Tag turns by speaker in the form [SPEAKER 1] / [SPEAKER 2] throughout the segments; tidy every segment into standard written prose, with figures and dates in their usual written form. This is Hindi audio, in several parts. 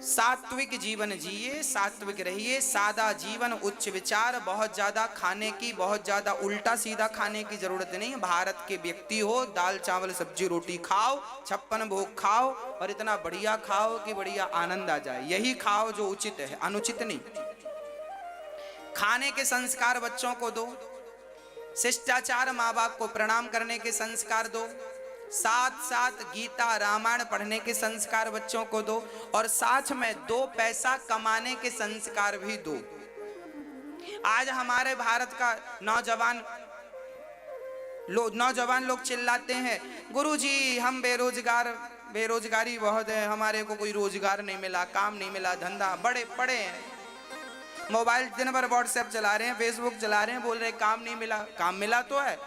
[SPEAKER 1] सात्विक जीवन जिए, सात्विक रहिए, सादा जीवन, उच्च विचार। बहुत ज्यादा खाने की, बहुत ज्यादा उल्टा सीधा खाने की जरूरत नहीं। भारत के व्यक्ति हो, दाल चावल सब्जी रोटी खाओ, 56 भोग खाओ और इतना बढ़िया खाओ कि बढ़िया आनंद आ जाए। यही खाओ जो उचित है, अनुचित नहीं। खाने के संस्कार बच्चों को दो, शिष्टाचार, माँ बाप को प्रणाम करने के संस्कार दो, साथ साथ गीता रामायण पढ़ने के संस्कार बच्चों को दो, और साथ में 2 पैसा कमाने के संस्कार भी दो। आज हमारे भारत का नौजवान लोग चिल्लाते हैं, गुरुजी हम बेरोजगारी बहुत है, हमारे को कोई रोजगार नहीं मिला, काम नहीं मिला, धंधा, बड़े पड़े हैं, मोबाइल दिन भर व्हाट्सएप चला रहे हैं, फेसबुक चला रहे हैं, बोल रहे काम नहीं मिला। काम मिला तो है,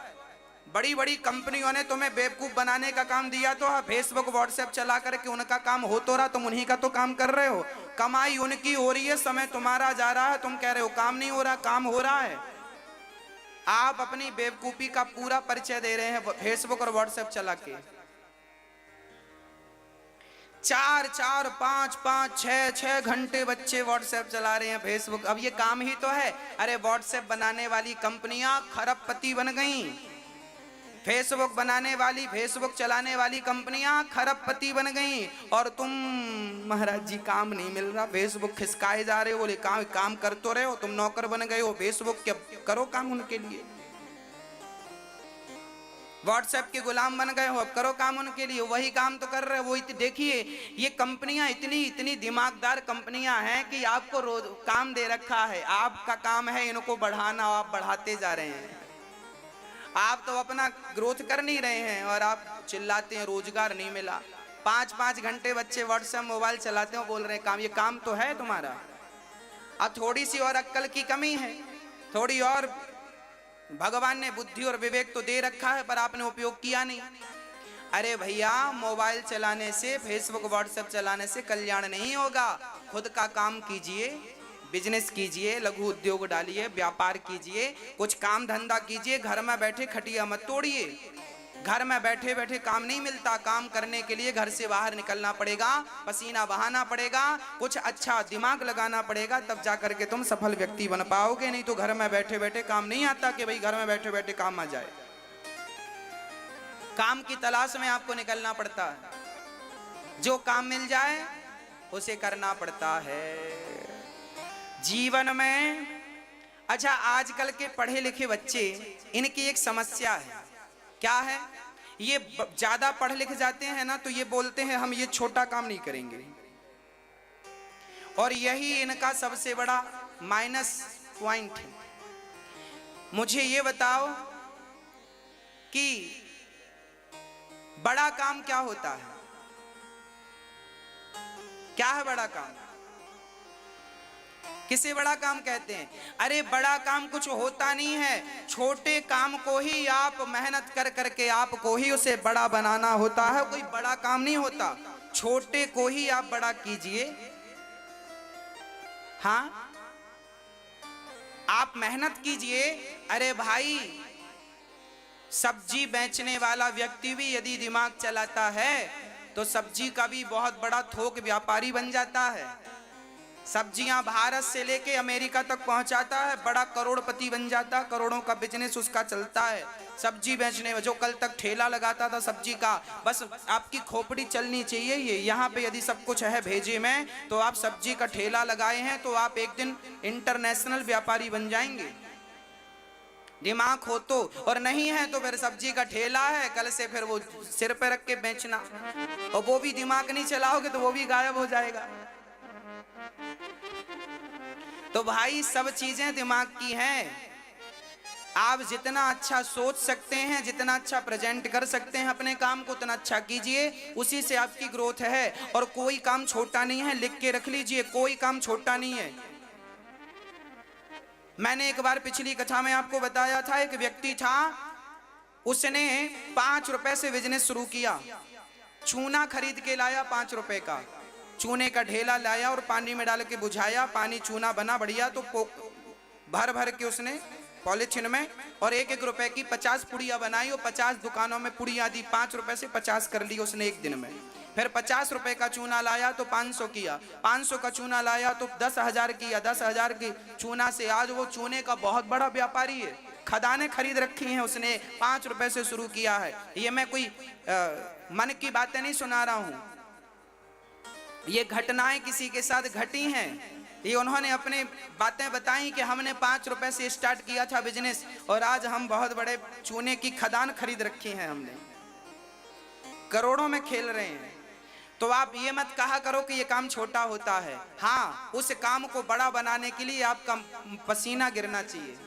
[SPEAKER 1] बड़ी बड़ी कंपनियों ने तुम्हें बेवकूफ बनाने का काम दिया तो है। फेसबुक व्हाट्सएप चला करके उनका काम हो तो रहा, तुम उन्हीं का तो काम कर रहे हो। कमाई उनकी हो रही है, समय तुम्हारा जा रहा है, तुम कह रहे हो काम नहीं हो रहा। काम हो रहा है। आप अपनी बेवकूफी का पूरा परिचय दे रहे हैं फेसबुक और व्हाट्सएप चला के। 4-4, 5-5, 6-6 घंटे बच्चे व्हाट्सएप चला रहे हैं, फेसबुक। अब ये काम ही तो है। अरे व्हाट्सएप बनाने वाली कंपनियां खरबपति बन गई, फेसबुक बनाने वाली, फेसबुक चलाने वाली कंपनियां खरबपति बन गई, और तुम महाराज जी काम नहीं मिल रहा, फेसबुक खिसकाए जा रहे हो। बोले काम कर तो रहे हो, तुम नौकर बन गए हो फेसबुक के, करो काम उनके लिए। व्हाट्सएप के गुलाम बन गए हो, अब करो काम उनके लिए। वही काम तो कर रहे हो। वो देखिए, ये कंपनियां इतनी दिमागदार कंपनियां हैं कि आपको रोज काम दे रखा है, आपका काम है इनको बढ़ाना, आप बढ़ाते जा रहे हैं। आप तो अपना ग्रोथ कर नहीं रहे हैं और आप चिल्लाते हैं रोजगार नहीं मिला। 5-5 घंटे बच्चे व्हाट्सएप मोबाइल चलाते हो, बोल रहे हैं काम। ये काम तो है तुम्हारा। अब थोड़ी सी और अक्ल की कमी है, थोड़ी और भगवान ने बुद्धि और विवेक तो दे रखा है, पर आपने उपयोग किया नहीं। अरे भैया, मोबाइल चलाने से, फेसबुक व्हाट्सएप चलाने से कल्याण नहीं होगा। खुद का काम कीजिए, बिजनेस कीजिए, लघु उद्योग डालिए, व्यापार कीजिए, कुछ काम धंधा कीजिए। घर में बैठे खटिया मत तोड़िए। घर में बैठे बैठे काम नहीं मिलता। काम करने के लिए घर से बाहर निकलना पड़ेगा, पसीना बहाना पड़ेगा, कुछ अच्छा दिमाग लगाना पड़ेगा, तब जाकर के तुम सफल व्यक्ति बन पाओगे। नहीं तो घर में बैठे बैठे काम नहीं आता कि भाई घर में बैठे बैठे काम आ जाए। काम की तलाश में आपको निकलना पड़ता है। जो काम मिल जाए उसे करना पड़ता है जीवन में। अच्छा, आजकल के पढ़े लिखे बच्चे, इनकी एक समस्या है। क्या है? ये ज्यादा पढ़ लिख जाते हैं ना, तो ये बोलते हैं हम ये छोटा काम नहीं करेंगे, और यही इनका सबसे बड़ा माइनस पॉइंट है। मुझे ये बताओ कि बड़ा काम क्या होता है? क्या है बड़ा काम? किसे बड़ा काम कहते हैं? अरे बड़ा काम कुछ होता नहीं है। छोटे काम को ही आप मेहनत कर करके आपको ही उसे बड़ा बनाना होता है। कोई बड़ा काम नहीं होता। छोटे को ही आप बड़ा कीजिए। हाँ, आप मेहनत कीजिए। अरे भाई, सब्जी बेचने वाला व्यक्ति भी यदि दिमाग चलाता है तो सब्जी का भी बहुत बड़ा थोक व्यापारी बन जाता है। सब्जियां भारत से लेके अमेरिका तक पहुंचाता है, बड़ा करोड़पति बन जाता, करोड़ों का बिजनेस उसका चलता है। सब्जी बेचने में जो कल तक ठेला लगाता था सब्जी का, बस आपकी खोपड़ी चलनी चाहिए। ये यहाँ पे यदि सब कुछ है भेजे में, तो आप सब्जी का ठेला लगाए हैं तो आप एक दिन इंटरनेशनल व्यापारी बन जाएंगे। दिमाग हो तो, और नहीं है तो फिर सब्जी का ठेला है, कल से फिर वो सिर पे रख के बेचना, और वो भी दिमाग नहीं चलाओगे तो वो भी गायब हो जाएगा। तो भाई, सब चीजें दिमाग की हैं। आप जितना अच्छा सोच सकते हैं, जितना अच्छा प्रेजेंट कर सकते हैं अपने काम को, उतना अच्छा कीजिए। उसी से आपकी ग्रोथ है। और कोई काम छोटा नहीं है, लिख के रख लीजिए, कोई काम छोटा नहीं है। मैंने एक बार पिछली कथा में आपको बताया था, एक व्यक्ति था, उसने 5 रुपए से बिजनेस शुरू किया। चूना खरीद के लाया 5 रुपए का, चूने का ढेला लाया और पानी में डाल के बुझाया, पानी चूना बना बढ़िया। तो भर भर के उसने पॉलिथीन में, और 1-1 रुपए की 50 पुड़िया बनाई, और 50 दुकानों में पुड़िया दी। 5 रुपए से 50 कर ली उसने एक दिन में। फिर 50 रुपए का चूना लाया तो 500 किया, 500 का चूना लाया तो 10,000 किया, 10,000 की चूना से आज वो चूने का बहुत बड़ा व्यापारी है। खदानें खरीद रखी हैं उसने, 5 रुपए से शुरू किया है। ये मैं कोई मन की बातें नहीं सुना रहा हूं, ये घटनाएं किसी के साथ घटी हैं। ये उन्होंने अपने बातें बताई कि हमने 5 रुपए से स्टार्ट किया था बिजनेस और आज हम बहुत बड़े चूने की खदान खरीद रखी हैं, हमने करोड़ों में खेल रहे हैं। तो आप ये मत कहा करो कि ये काम छोटा होता है। हाँ, उस काम को बड़ा बनाने के लिए आपका पसीना गिरना चाहिए,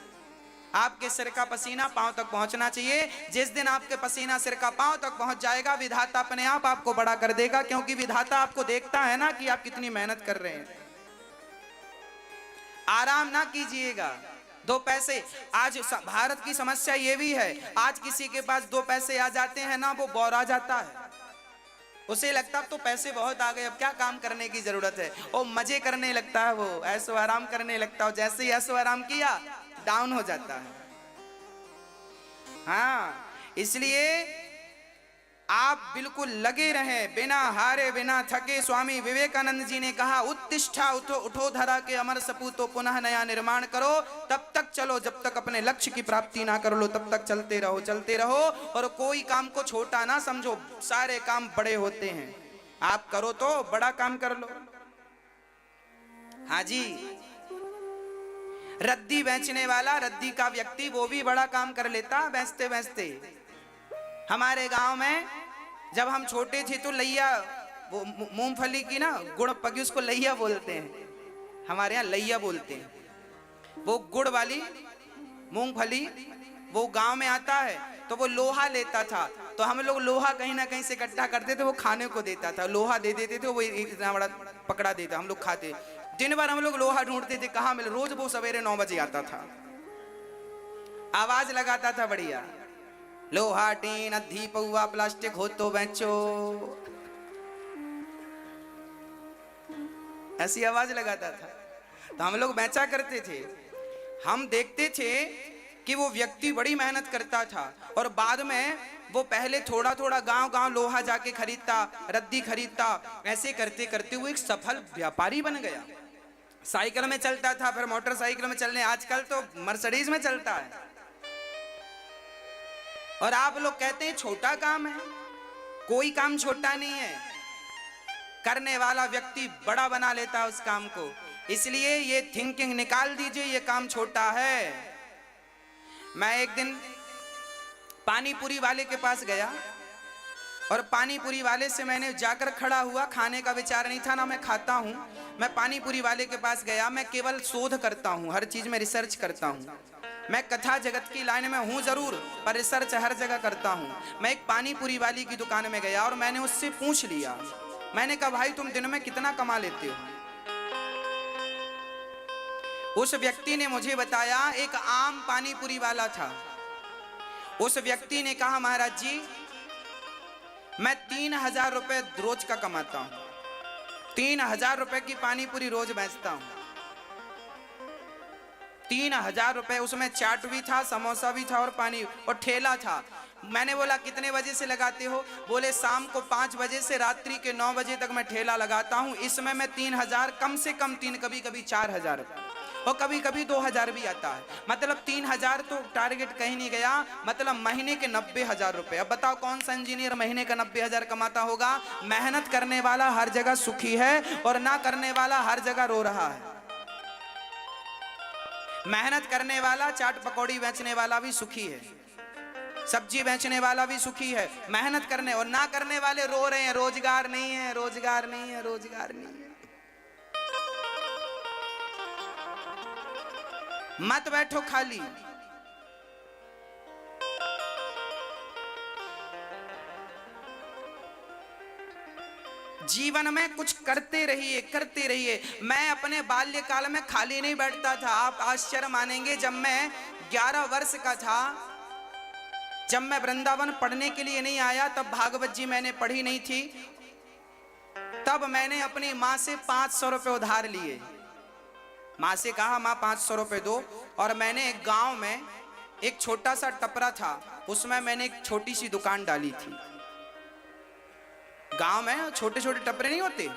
[SPEAKER 1] आपके सिर का पसीना पांव तक पहुंचना चाहिए। जिस दिन आपके पसीना सिर का पांव तक पहुंच जाएगा, विधाता अपने आप आपको बड़ा कर देगा, क्योंकि विधाता आपको देखता है ना कि आप कितनी मेहनत कर रहे हैं। आराम ना कीजिएगा। 2 पैसे, आज भारत की समस्या ये भी है, आज किसी के पास 2 पैसे आ जाते हैं ना, वो बौरा जाता है, उसे लगता है तो पैसे बहुत आ गए, अब क्या काम करने की जरूरत है। वो मजे करने लगता है, वो ऐसो आराम करने लगता है। जैसे ही ऐसो आराम किया, डाउन हो जाता है। हाँ, इसलिए आप बिल्कुल लगे रहें, बिना हारे बिना थके। स्वामी विवेकानंद जी ने कहा, उत्तिष्ठा, उठो उठो धरा के अमर सपूतो, पुनः नया निर्माण करो। तब तक चलो जब तक अपने लक्ष्य की प्राप्ति ना कर लो, तब तक चलते रहो, चलते रहो। और कोई काम को छोटा ना समझो, सारे काम बड़े होते हैं। आप करो तो बड़ा काम कर लो। हाँ जी, रद्दी बेचने वाला, रद्दी का व्यक्ति, वो भी बड़ा काम कर लेता बेचते बेचते। हमारे गांव में जब हम छोटे थे तो लैया, वो मूंगफली की ना गुड़ पकी, उसको लैया बोलते हैं, हमारे यहाँ लैया बोलते हैं। वो गुड़ वाली मूंगफली वो गांव में आता है, तो वो लोहा लेता था, तो हम लोग लोहा कहीं ना कहीं से इकट्ठा करते थे, वो खाने को देता था। लोहा दे देते थे, वो इतना बड़ा पकड़ा देता, हम लोग खाते। दिन भर हम लोग लोहा ढूंढते थे, कहाँ मिले। रोज वो सवेरे 9 बजे आता था, आवाज लगाता था बढ़िया, लोहा टीन अधी पौआ प्लास्टिक हो तो बेचो, ऐसी आवाज लगाता था। तो हम लोग बेचा करते थे। हम देखते थे कि वो व्यक्ति बड़ी मेहनत करता था, और बाद में वो पहले थोड़ा थोड़ा गांव गांव लोहा जाके खरीदता, रद्दी खरीदता, ऐसे करते करते वो एक सफल व्यापारी बन गया। साइकिल में चलता था, फिर मोटरसाइकिल में चलने, आजकल तो मर्सिडीज में चलता है। और आप लोग कहते हैं छोटा काम है, कोई काम छोटा नहीं है। करने वाला व्यक्ति बड़ा बना लेता है उस काम को। इसलिए ये थिंकिंग निकाल दीजिए, ये काम छोटा है। मैं एक दिन पानी पूरी वाले के पास गया, और पानी पूरी वाले से मैंने जाकर खड़ा हुआ, खाने का विचार नहीं था ना, मैं खाता हूँ। मैं पानी पूरी वाले के पास गया, मैं केवल शोध करता हूँ, हर चीज में रिसर्च करता हूँ। मैं कथा जगत की लाइन में हूँ जरूर, पर रिसर्च हर जगह करता हूँ। मैं एक पानी पूरी वाली की दुकान में गया और मैंने उससे पूछ लिया, मैंने कहा भाई तुम दिन में कितना कमा लेते हो? उस व्यक्ति ने मुझे बताया, एक आम पानी पूरी वाला था। उस व्यक्ति ने कहा, महाराज जी मैं 3,000 रुपए रोज का कमाता हूँ, 3,000 रुपए की पानी पूरी रोज बेचता हूँ। 3,000 रुपए, उसमें चाट भी था, समोसा भी था और पानी और ठेला था। मैंने बोला कितने बजे से लगाते हो? बोले शाम को 5 बजे से रात्रि के 9 बजे तक मैं ठेला लगाता हूँ। इसमें मैं 3,000, कम से कम 3, कभी कभी 4,000 और कभी कभी 2,000 भी आता है। मतलब 3,000 तो टारगेट कहीं नहीं गया, मतलब महीने के 90,000 रुपए। अब बताओ कौन सा इंजीनियर महीने का 90,000 कमाता होगा? मेहनत करने वाला हर जगह सुखी है और ना करने वाला हर जगह रो रहा है। मेहनत करने वाला, चाट पकौड़ी बेचने वाला भी सुखी है, सब्जी बेचने वाला भी सुखी है। मेहनत करने और ना करने वाले रो रहे हैं, रोजगार नहीं है, रोजगार नहीं है, रोजगार नहीं है। मत बैठो खाली। जीवन में कुछ करते रहिए, करते रहिए। मैं अपने बाल्यकाल में खाली नहीं बैठता था। आप आश्चर्य मानेंगे, जब मैं 11 वर्ष का था, जब मैं वृंदावन पढ़ने के लिए नहीं आया, तब भागवत जी मैंने पढ़ी नहीं थी, तब मैंने अपनी माँ से 500 रुपए उधार लिए। माँ से कहा माँ 500 रुपए दो, और मैंने एक गांव में एक छोटा सा टपरा था, उसमें मैंने एक छोटी सी दुकान डाली थी। गांव में छोटे छोटे टपरे नहीं होते,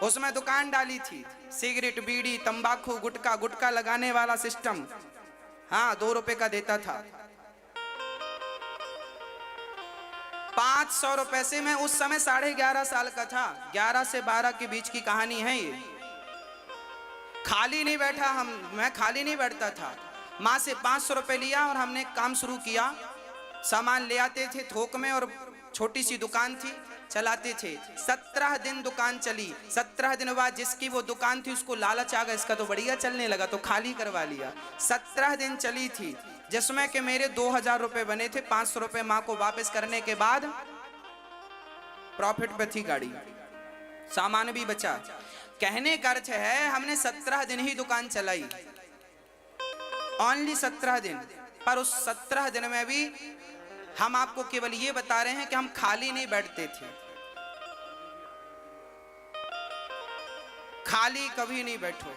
[SPEAKER 1] उसमें दुकान डाली थी, सिगरेट बीड़ी तंबाकू गुटखा गुटखा लगाने वाला सिस्टम। हाँ, 2 रुपए का देता था। 500 रुपए से, मैं उस समय 11.5 साल का था, 11 से 12 के बीच की कहानी है ये। खाली नहीं बैठा मैं खाली नहीं बैठता था। माँ से 500 रुपए लिया और हमने काम शुरू किया। सामान ले आते थे थोक में और छोटी सी दुकान थी, चलाते थे। 17 दिन दुकान चली। 17 दिन बाद जिसकी वो दुकान थी उसको लालच आ गया, इसका तो बढ़िया चलने लगा, तो खाली करवा लिया। 17 दिन चली थी, जिसमें कि मेरे 2000 रुपए बने थे। 500 रुपए माँ को वापस करने के बाद प्रॉफिट पे थी गाड़ी, सामान भी बचा। कहने का अर्थ है हमने 17 दिन ही दुकान चलाई, ओनली 17 दिन। पर उस 17 दिन में भी हम आपको केवल ये बता रहे हैं कि हम खाली नहीं बैठते थे, खाली कभी नहीं बैठो,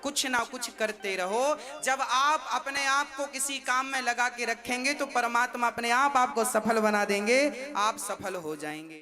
[SPEAKER 1] कुछ ना कुछ करते रहो। जब आप अपने आप को किसी काम में लगा के रखेंगे तो परमात्मा अपने आप आपको सफल बना देंगे, आप सफल हो जाएंगे।